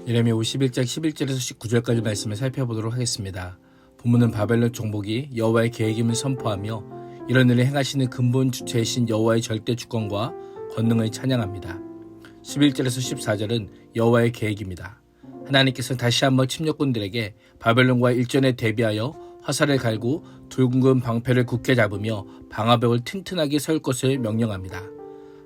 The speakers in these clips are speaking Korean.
예레미야 51장 11절에서 19절까지 말씀을 살펴보도록 하겠습니다. 본문은 바벨론 정복이 여호와의 계획임을 선포하며 이런 일을 행하시는 근본 주체이신 여호와의 절대 주권과 권능을 찬양합니다. 11절에서 14절은 여호와의 계획입니다. 하나님께서는 다시 한번 침략군들에게 바벨론과 일전에 대비하여 화살을 갈고 둥근 방패를 굳게 잡으며 방화벽을 튼튼하게 세울 것을 명령합니다.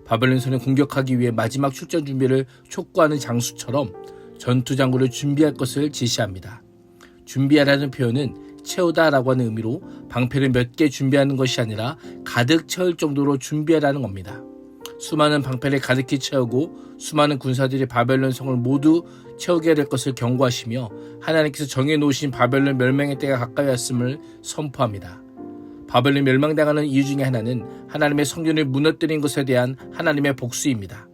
바벨론선을 공격하기 위해 마지막 출전 준비를 촉구하는 장수처럼 전투장구를 준비할 것을 지시합니다. 준비하라는 표현은 채우다라고 하는 의미로 방패를 몇 개 준비하는 것이 아니라 가득 채울 정도로 준비하라는 겁니다. 수많은 방패를 가득히 채우고 수많은 군사들이 바벨론 성을 모두 채우게 될 것을 경고하시며 하나님께서 정해놓으신 바벨론 멸망의 때가 가까이 왔음을 선포합니다. 바벨론 멸망당하는 이유 중에 하나는 하나님의 성전을 무너뜨린 것에 대한 하나님의 복수입니다.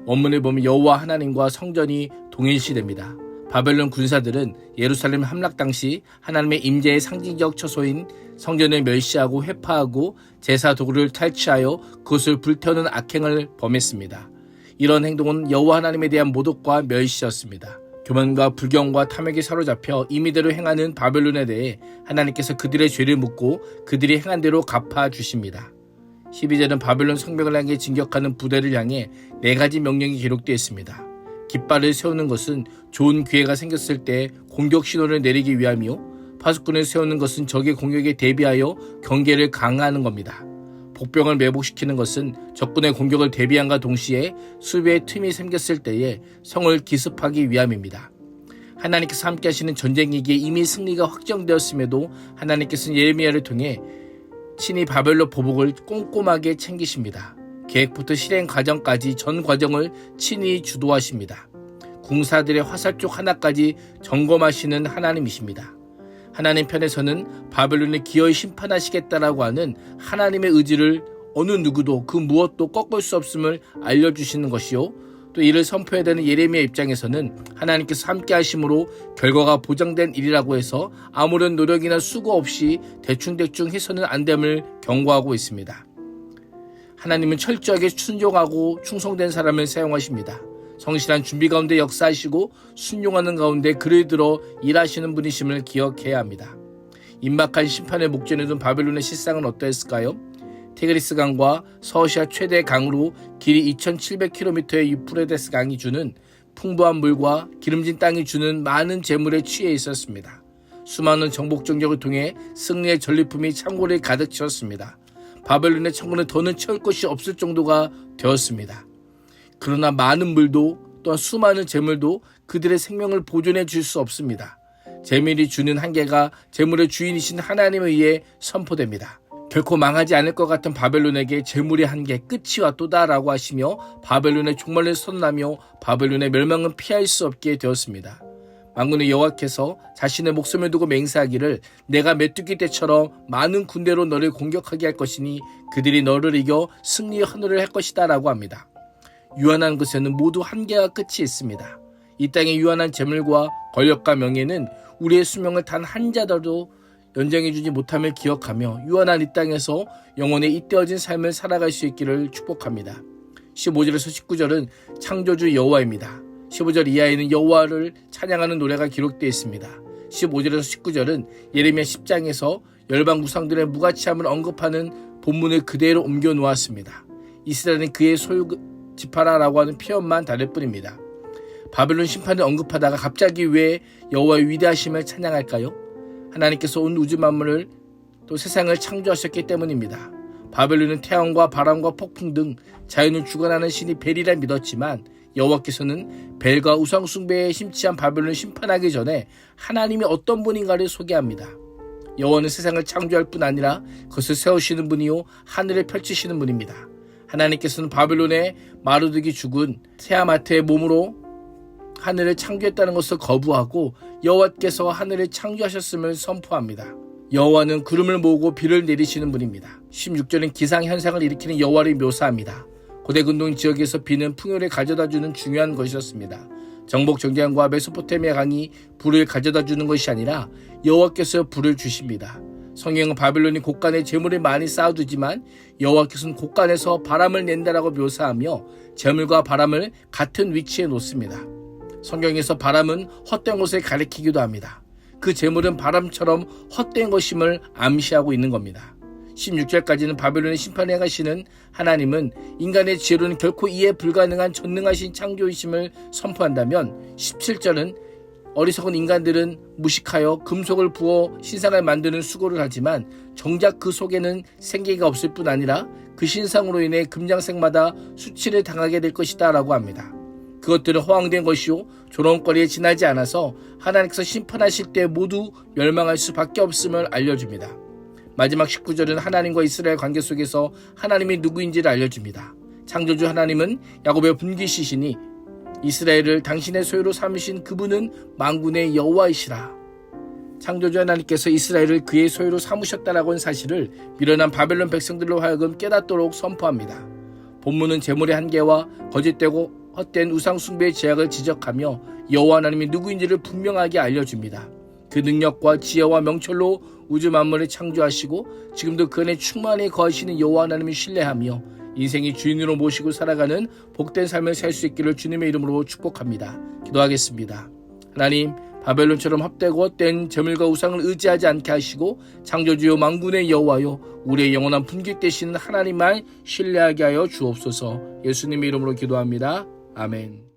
원문을 보면 여호와 하나님과 성전이 동일시됩니다. 바벨론 군사들은 예루살렘 함락 당시 하나님의 임재의 상징적 처소인 성전을 멸시하고 회파하고 제사 도구를 탈취하여 그것을 불태우는 악행을 범했습니다. 이런 행동은 여호와 하나님에 대한 모독과 멸시였습니다. 교만과 불경과 탐욕에 사로잡혀 임의대로 행하는 바벨론에 대해 하나님께서 그들의 죄를 묻고 그들이 행한 대로 갚아주십니다. 12절은 바벨론 성벽을 향해 진격하는 부대를 향해 4가지 명령이 기록되어 있습니다. 깃발을 세우는 것은 좋은 기회가 생겼을 때 공격 신호를 내리기 위함이요, 파수꾼을 세우는 것은 적의 공격에 대비하여 경계를 강화하는 겁니다. 복병을 매복시키는 것은 적군의 공격을 대비함과 동시에 수비의 틈이 생겼을 때에 성을 기습하기 위함입니다. 하나님께서 함께 하시는 전쟁이기에 이미 승리가 확정되었음에도 하나님께서는 예레미야를 통해 친히 바벨론 보복을 꼼꼼하게 챙기십니다. 계획부터 실행 과정까지 전 과정을 친히 주도하십니다. 군사들의 화살 쪽 하나까지 점검하시는 하나님이십니다. 하나님 편에서는 바벨론을 기어이 심판하시겠다라고 하는 하나님의 의지를 어느 누구도 그 무엇도 꺾을 수 없음을 알려주시는 것이요, 또 이를 선포해야 되는 예레미야 입장에서는 하나님께서 함께 하심으로 결과가 보장된 일이라고 해서 아무런 노력이나 수고 없이 대충대충 해서는 안 됨을 경고하고 있습니다. 하나님은 철저하게 순종하고 충성된 사람을 사용하십니다. 성실한 준비 가운데 역사하시고 순종하는 가운데 글을 들어 일하시는 분이심을 기억해야 합니다. 임박한 심판의 목전에 둔 바벨론의 실상은 어떠했을까요? 티그리스 강과 서아시아 최대 강으로 길이 2700km의 유프레데스 강이 주는 풍부한 물과 기름진 땅이 주는 많은 재물에 취해 있었습니다. 수많은 정복 정적을 통해 승리의 전리품이 창고를 가득 채웠습니다. 바벨론의 창고는 더는 채울 것이 없을 정도가 되었습니다. 그러나 많은 물도 또한 수많은 재물도 그들의 생명을 보존해 줄 수 없습니다. 재물이 주는 한계가 재물의 주인이신 하나님에 의해 선포됩니다. 결코 망하지 않을 것 같은 바벨론에게 재물의 한계 끝이 왔도다라고 하시며 바벨론의 종말을 선언하며 바벨론의 멸망은 피할 수 없게 되었습니다. 만군의 여호와께서 자신의 목숨을 두고 맹세하기를 내가 메뚜기 떼처럼 많은 군대로 너를 공격하게 할 것이니 그들이 너를 이겨 승리의 하늘을 할 것이다 라고 합니다. 유한한 것에는 모두 한계와 끝이 있습니다. 이 땅의 유한한 재물과 권력과 명예는 우리의 수명을 단 한 자라도 연장해주지 못함을 기억하며 유한한 이 땅에서 영원히 잇대어진 삶을 살아갈 수 있기를 축복합니다. 15절에서 19절은 창조주 여호와입니다. 15절 이하에는 여호와를 찬양하는 노래가 기록되어 있습니다. 15절에서 19절은 예레미야 10장에서 열방 우상들의 무가치함을 언급하는 본문을 그대로 옮겨 놓았습니다. 이스라엘은 그의 소유 지파라라고 하는 표현만 다를 뿐입니다. 바벨론 심판을 언급하다가 갑자기 왜 여호와의 위대하심을 찬양할까요? 하나님께서 온 우주 만물을 또 세상을 창조하셨기 때문입니다. 바벨론은 태양과 바람과 폭풍 등 자연을 주관하는 신이 벨이라 믿었지만 여호와께서는 벨과 우상 숭배에 심취한 바벨론을 심판하기 전에 하나님이 어떤 분인가를 소개합니다. 여호와는 세상을 창조할 뿐 아니라 그것을 세우시는 분이요 하늘을 펼치시는 분입니다. 하나님께서는 바벨론의 마르둑이 죽은 세아마트의 몸으로 하늘을 창조했다는 것을 거부하고 여호와께서 하늘을 창조하셨음을 선포합니다. 여호와는 구름을 모으고 비를 내리시는 분입니다. 16절은 기상현상을 일으키는 여호와를 묘사합니다. 고대 근동 지역에서 비는 풍요를 가져다주는 중요한 것이었습니다. 정복 정대왕과 메소포타미아 강이 불을 가져다주는 것이 아니라 여호와께서 불을 주십니다. 성경은 바벨론이 곳간에 재물을 많이 쌓아두지만 여호와께서는 곳간에서 바람을 낸다라고 묘사하며 재물과 바람을 같은 위치에 놓습니다. 성경에서 바람은 헛된 것을 가리키기도 합니다. 그 재물은 바람처럼 헛된 것임을 암시하고 있는 겁니다. 16절까지는 바벨론의 심판에 행하시는 하나님은 인간의 지혜로는 결코 이해 불가능한 전능하신 창조이심을 선포한다면 17절은 어리석은 인간들은 무식하여 금속을 부어 신상을 만드는 수고를 하지만 정작 그 속에는 생기가 없을 뿐 아니라 그 신상으로 인해 금장색마다 수치를 당하게 될 것이다 라고 합니다. 그것들은 허황된 것이요 조롱거리에 지나지 않아서 하나님께서 심판하실 때 모두 멸망할 수밖에 없음을 알려줍니다. 마지막 19절은 하나님과 이스라엘 관계 속에서 하나님이 누구인지를 알려줍니다. 창조주 하나님은 야곱의 분기시시니 이스라엘을 당신의 소유로 삼으신 그분은 만군의 여호와이시라. 창조주 하나님께서 이스라엘을 그의 소유로 삼으셨다라고 하는 사실을 미련한 바벨론 백성들로 하여금 깨닫도록 선포합니다. 본문은 재물의 한계와 거짓되고 헛된 우상 숭배의 제약을 지적하며 여호와 하나님이 누구인지를 분명하게 알려줍니다. 그 능력과 지혜와 명철로 우주 만물을 창조하시고 지금도 그 안에 충만히 거하시는 여호와 하나님을 신뢰하며 인생의 주인으로 모시고 살아가는 복된 삶을 살 수 있기를 주님의 이름으로 축복합니다. 기도하겠습니다. 하나님, 바벨론처럼 헛되고 헛된 재물과 우상을 의지하지 않게 하시고 창조주요 만군의 여호와요 우리의 영원한 분깃 되시는 하나님만 신뢰하게 하여 주옵소서. 예수님의 이름으로 기도합니다. 아멘.